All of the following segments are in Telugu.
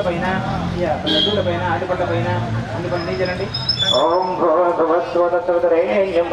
పైన లడ్డూల పైన అరటిపళ్ళ పైన అన్ని పనులు చేయండి. ఓం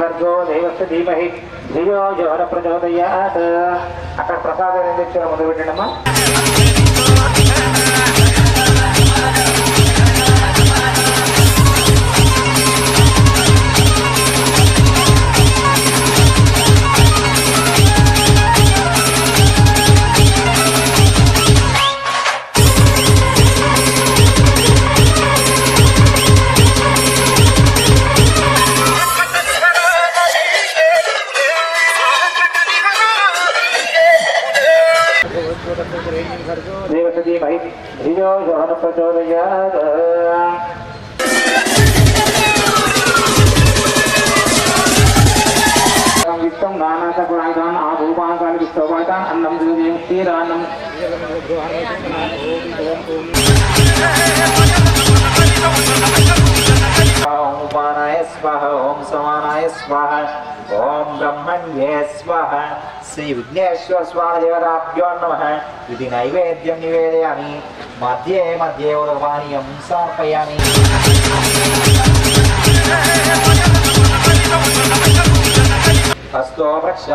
భర్గో దేవస్య ధీమహి ధియో యో న ప్రచోదయాత్. అక్కడ ప్రసాదం ఏం తెచ్చారో మొదలు పెట్టండి అమ్మా. దేవస్య ధీమహి ధియో యో న ప్రచోదయాత్. విత్తం నానాత గుణాయిదాన్ ఆ భూపాంకానికి విస్తోపాయిదాన్ అన్నం క్షీరాన్నం. ఓం ఉపానాయ స్వాహ ఓం సమానాయ స్వాహ ఓం బ్రహ్మణ్యే స్వాహ. శ్రీ విఘ్నేశ్వర స్వామి దేవతాభ్యో నమః. ఇది నైవేద్యం నివేదయామి. మధ్యే మధ్యే ఉదకపానీయం సమర్పయామి. హస్తో ప్రక్ష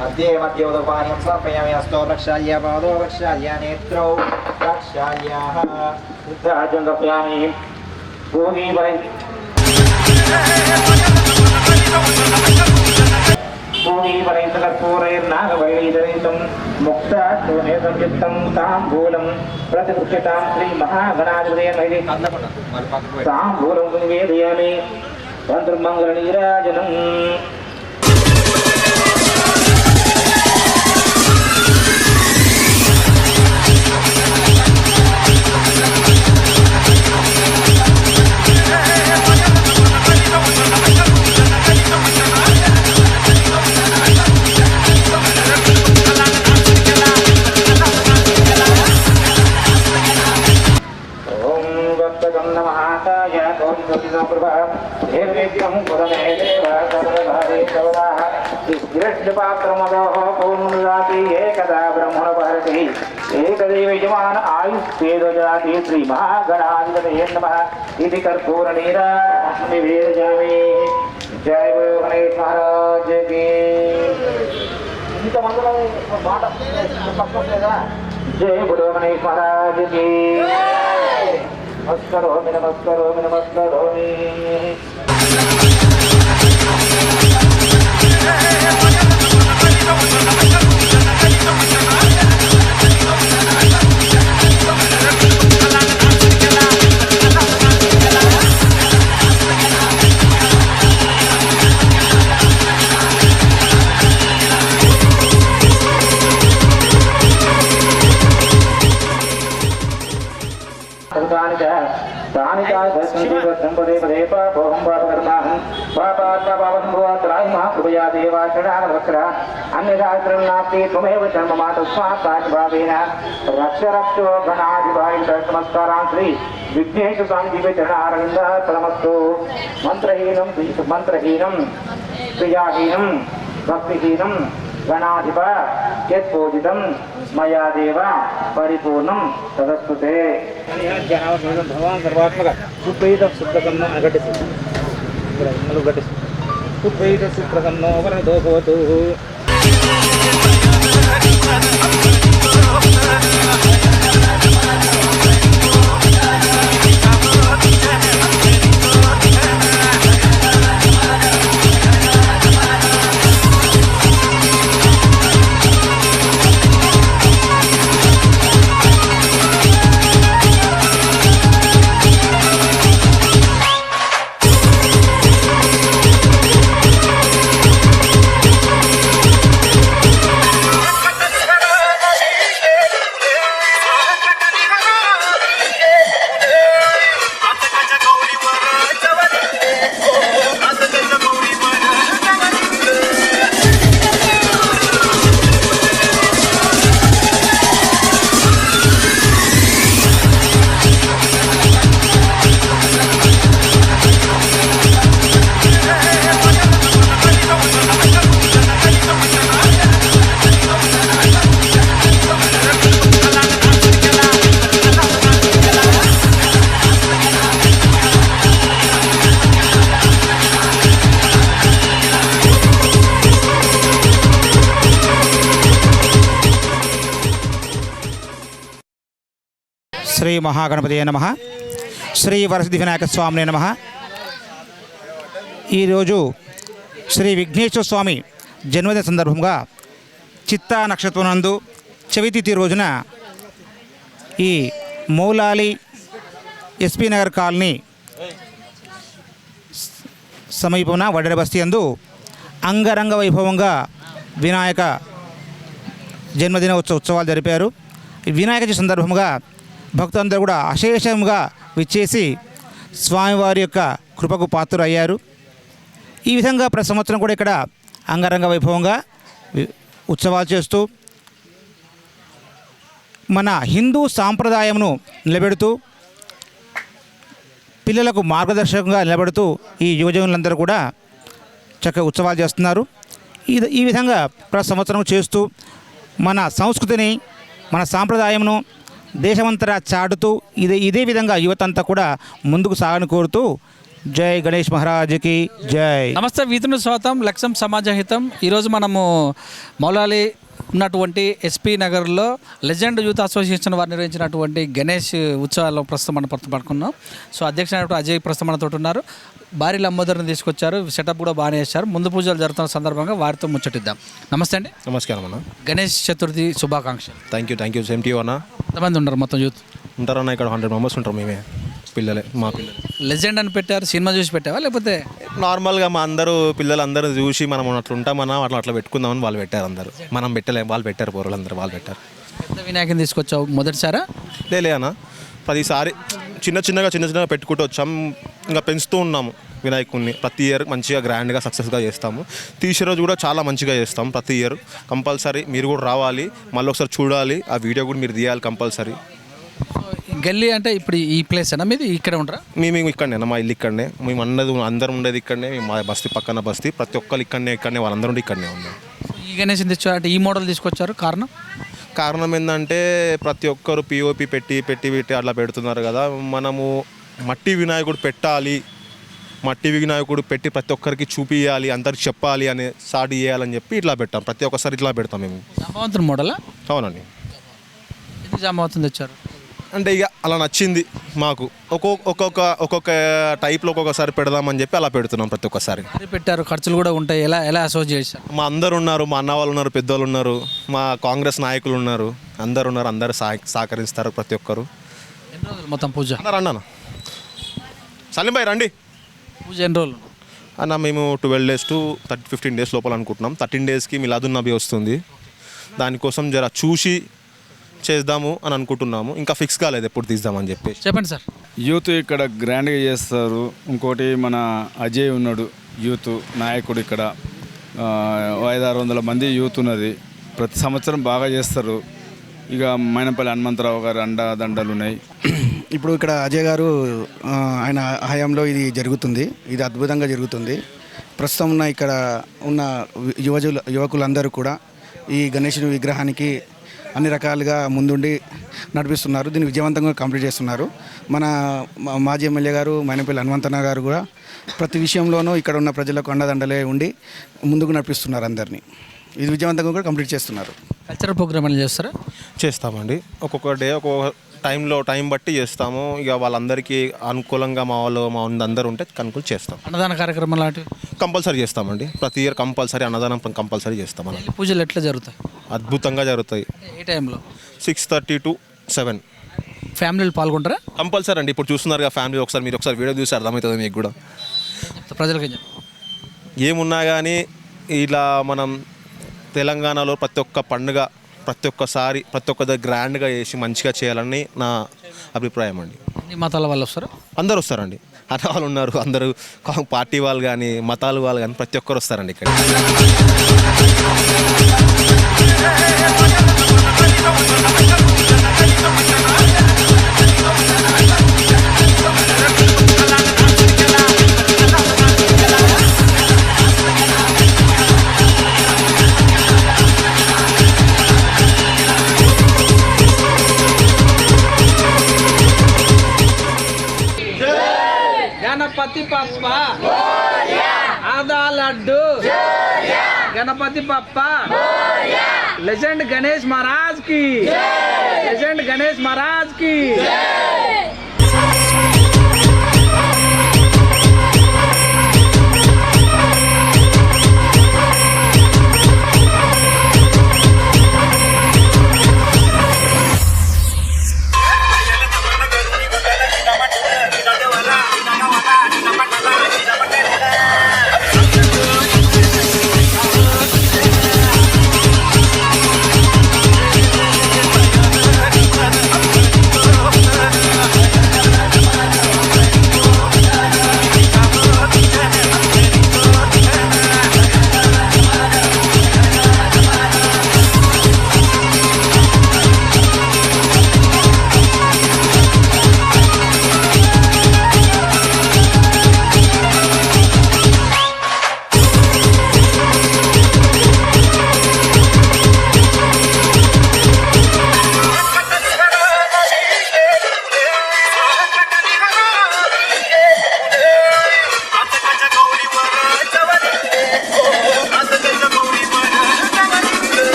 మధ్యే మధ్యే ఉదకపానీయం సమర్పయామి. హస్తో ప్రక్షాళ్య పాదో ప్రక్షాళ్య నేత్రౌ ప్రక్షాళ్య రుద్రాజం సమర్పయామి. భూమి వై పూరీపరైతకర్పూరైర్నాగవైరీధరితం ముక్తాత్మనేతం చిత్తం తాంబూలం ప్రతిగృహ్యతాం శ్రీ మహాగణాధిపతయే తాంబూలం నివేదయామి. మంత్రమంగళ నీరాజనం. ఏకదా బ్రహ్మణ భారతి ఏకదేవ యజమాన ఆయుష్ేదోజాతి శ్రీ మహాగణాధిపతయే నమః. ఇది కర్పూర నీరాజనం నివేదయామి. జయ గణేష్ మహారాజ్ కి. ఇంతమందిలో మాట పక్కలేదా? జయ గురు గణేష్ మహారాజ్ కి. నమస్కరోమి నమస్కరోమి నమస్కరోమి. రక్షరక్షో గణాధిపాయనమస్కారాన్ శ్రీ విఘ్నేశ స్వామి దివ్య చరణారవింద ప్రమస్తు. మంత్రహీనం క్రియాహీనం భక్తిహీనం గణాధిప యత్పూజితం మయా దేవ పరిపూర్ణం తదస్తుతే. భగవాన్ సర్వాత్మక సుప్రీత సుప్రసన్న ఘటిసి ఘటిసి సుప్రీత సుప్రసన్నో వరదో భవతు. శ్రీ మహాగణపతియే నమః. శ్రీ వరసిద్ధి వినాయక స్వామినే నమః. ఈరోజు శ్రీ విఘ్నేశ్వర స్వామి జన్మదిన సందర్భంగా చిత్తా నక్షత్రం నందు చవితి రోజున ఈ మౌలాలి ఎస్పీ నగర్ కాలనీ సమీపమున వడ్డెర బస్తీ యందు అంగరంగ వైభవంగా వినాయక జన్మదిన ఉత్సవాలు జరిపారు. వినాయక చవితి సందర్భంగా భక్తులందరూ కూడా అశేషంగా విచ్చేసి స్వామివారి యొక్క కృపకు పాత్ర అయ్యారు. ఈ విధంగా ప్రతి సంవత్సరం కూడా ఇక్కడ అంగరంగ వైభవంగా ఉత్సవాలు చేస్తూ మన హిందూ సాంప్రదాయమును నిలబెడుతూ పిల్లలకు మార్గదర్శకంగా నిలబడుతూ ఈ యువజనులందరూ కూడా చక్కగా ఉత్సవాలు చేస్తున్నారు. ఈ విధంగా ప్రతి సంవత్సరం చేస్తూ మన సంస్కృతిని మన సాంప్రదాయమును దేశమంతటా చాటుతూ ఇదే విధంగా యువత అంతా కూడా ముందుకు సాగని కోరుతూ జై గణేష్ మహారాజ్కి జై. నమస్తే, వీతుని స్వాగతం, లక్ష్యం సమాజహితం. ఈరోజు మనము మౌలాలి ఉన్నటువంటి ఎస్పీ నగర్లో లెజెండ్ యూత్ అసోసియేషన్ వారు నిర్వహించినటువంటి గణేష్ ఉత్సవాల్లో ప్రస్తుతం మనం పడుకున్నాం. సో అధ్యక్షుడు అజయ్ ప్రస్తుతం మనతో ఉన్నారు. భారీ లంబోదర్ని తీసుకొచ్చారు, సెటప్ కూడా బాగానే చేశారు. ముందు పూజలు జరుగుతున్న సందర్భంగా వారితో ముచ్చటిద్దాం. నమస్తే అండి. నమస్కారం అన్న. గణేష్ చతుర్థి శుభాకాంక్షలు. Thank you same to you అన్న. ఎంతమంది ఉన్నారు మొత్తం యూత్? ఉంటారన్న ఇక్కడ 100 మెంబర్స్ ఉంటారు. మేమే పిల్లలే, మా పిల్లలు. లెజెండ్ అని పెట్టారు, సినిమా చూసి పెట్టావా లేకపోతే నార్మల్గా మా పిల్లలందరూ చూసి మనం అట్లా ఉంటామన్నా అట్లా పెట్టుకుందామని వాళ్ళు పెట్టారు. అందరూ మనం పెట్టలేము, వాళ్ళు పెట్టారు. పౌరులందరూ వాళ్ళు పెట్టారు. పెద్ద వినాయకుని తీసుకొచ్చావు మొదటిసారా? లే అన్న, 10 సారి చిన్నగా పెట్టుకుంటూ వచ్చాం. ఇంకా పెంచుతూ ఉన్నాము వినాయకుడిని. ప్రతి ఇయర్ మంచిగా గ్రాండ్గా సక్సెస్గా చేస్తాము. తీసే రోజు కూడా చాలా మంచిగా చేస్తాం. ప్రతి ఇయర్ కంపల్సరీ మీరు కూడా రావాలి, మళ్ళీ ఒకసారి చూడాలి. ఆ వీడియో కూడా మీరు తీయాలి కంపల్సరీ. గల్లీ అంటే ఇప్పుడు ఈ ప్లేస్ అన్న మీది, ఇక్కడ ఉంటారా? మేము ఇక్కడనే, మా ఇల్లు ఇక్కడనే, మేము అందరం ఉండేది ఇక్కడనే. మా బస్తీ పక్కన బస్తీ, ప్రతి ఒక్కరు ఇక్కడనే వాళ్ళందరూ ఉండి ఇక్కడనే ఉన్నాం. ఈ గణేష్ తెచ్చారు అంటే ఈ మోడల్ తీసుకొచ్చారు, కారణం ఏంటంటే ప్రతి ఒక్కరు పిఓపి పెట్టి అట్లా పెడుతున్నారు కదా. మనము మట్టి వినాయకుడు పెట్టాలి, మట్టి వినాయకుడు పెట్టి ప్రతి ఒక్కరికి చూపించాలి, అందరికి చెప్పాలి అని స్టార్ట్ చేయాలని చెప్పి ఇట్లా పెట్టాం. ప్రతి ఒక్కసారి ఇట్లా పెడతాం మేము. జాంబవంతుని మోడలా? అవునండి. ఎందుకు జాంబవంతుని తెచ్చారు అంటే ఇక అలా నచ్చింది మాకు. ఒక్కొక్క టైప్లో ఒక్కొక్కసారి పెడదామని చెప్పి అలా పెడుతున్నాం ప్రతి ఒక్కసారి. పెట్టారు, ఖర్చులు కూడా ఉంటాయి. ఎలా అసోసియేట్ చేశారు? మా అందరు ఉన్నారు, మా అన్న వాళ్ళు ఉన్నారు, పెద్దవాళ్ళు ఉన్నారు, మా కాంగ్రెస్ నాయకులు ఉన్నారు, అందరు సహకరిస్తారు ప్రతి ఒక్కరు. ఎన్ని రోజులు మొత్తం పూజ? రండి అన్న, సలీం భాయ్ రండి. పూజ ఎన్ని రోజులు అన్న? మేము 12 days to 15 days లోపల అనుకుంటున్నాం. 13 daysకి మిలాదున్ నబీ వస్తుంది. దానికోసం జర చూసి చేద్దాము అని అనుకుంటున్నాము. ఇంకా ఫిక్స్ కాలేదు ఎప్పుడు తీద్దామని చెప్పి. చెప్పండి సార్. యూత్ ఇక్కడ గ్రాండ్గా చేస్తారు. ఇంకోటి మన అజయ్ ఉన్నాడు, యూత్ నాయకుడు. ఇక్కడ 500-600 మంది యూత్ ఉన్నది. ప్రతి సంవత్సరం బాగా చేస్తారు. ఇక మైనంపల్లి హనుమంతరావు గారు అండదండలు ఉన్నాయి. ఇప్పుడు ఇక్కడ అజయ్ గారు ఆయన హయాంలో ఇది జరుగుతుంది. ఇది అద్భుతంగా జరుగుతుంది. ప్రస్తుతం ఉన్న ఇక్కడ ఉన్న యువకులందరూ కూడా ఈ గణేశుని విగ్రహానికి అన్ని రకాలుగా ముందుండి నడిపిస్తున్నారు. దీన్ని విజయవంతంగా కంప్లీట్ చేస్తున్నారు. మన మాజీ ఎమ్మెల్యే గారు మైనంపల్లి హనుమంతన్న గారు కూడా ప్రతి విషయంలోనూ ఇక్కడ ఉన్న ప్రజలకు అండదండలే ఉండి ముందుకు నడిపిస్తున్నారు అందరినీ. ఇది విజయవంతంగా కూడా కంప్లీట్ చేస్తున్నారు. కల్చరల్ ప్రోగ్రామ్ అని చేస్తారా? చేస్తామండి. ఒక్కొక్క డే ఒక్కొక్క టైం బట్టి చేస్తాము. ఇక వాళ్ళందరికీ అనుకూలంగా మా అందరూ ఉంటే కనుక చేస్తాం. అన్నదాన కార్యక్రమం లాంటివి కంపల్సరీ చేస్తామండి. ప్రతి ఇయర్ కంపల్సరీ అన్నదానం కంపల్సరీ చేస్తాం. పూజలు ఎట్లా జరుగుతాయి? అద్భుతంగా జరుగుతాయి. ఏ టైంలో? 6:30 to 7. ఫ్యామిలీలు పాల్గొంటారా? కంపల్సరీ అండి. ఇప్పుడు చూస్తున్నారు కదా ఫ్యామిలీ, మీరు ఒకసారి వీడియో చూసి అర్థమవుతుంది మీకు కూడా. ప్రజలకి ఏమున్నా కానీ ఇలా మనం తెలంగాణలో ప్రతి ఒక్క పండుగ ప్రతి ఒక్క గ్రాండ్గా చేసి మంచిగా చేయాలని నా అభిప్రాయం అండి. అన్ని మతాల వాళ్ళు వస్తారు? అందరూ వస్తారండి. అన్న వాళ్ళు ఉన్నారు, అందరూ పార్టీ వాళ్ళు కానీ మతాలు వాళ్ళు కానీ ప్రతి ఒక్కరు వస్తారండి ఇక్కడ. गणपति पप्पा आधा लड्डू गणपति पप्पा लेजेंड गणेश महाराज की लेजेंड गणेश महाराज की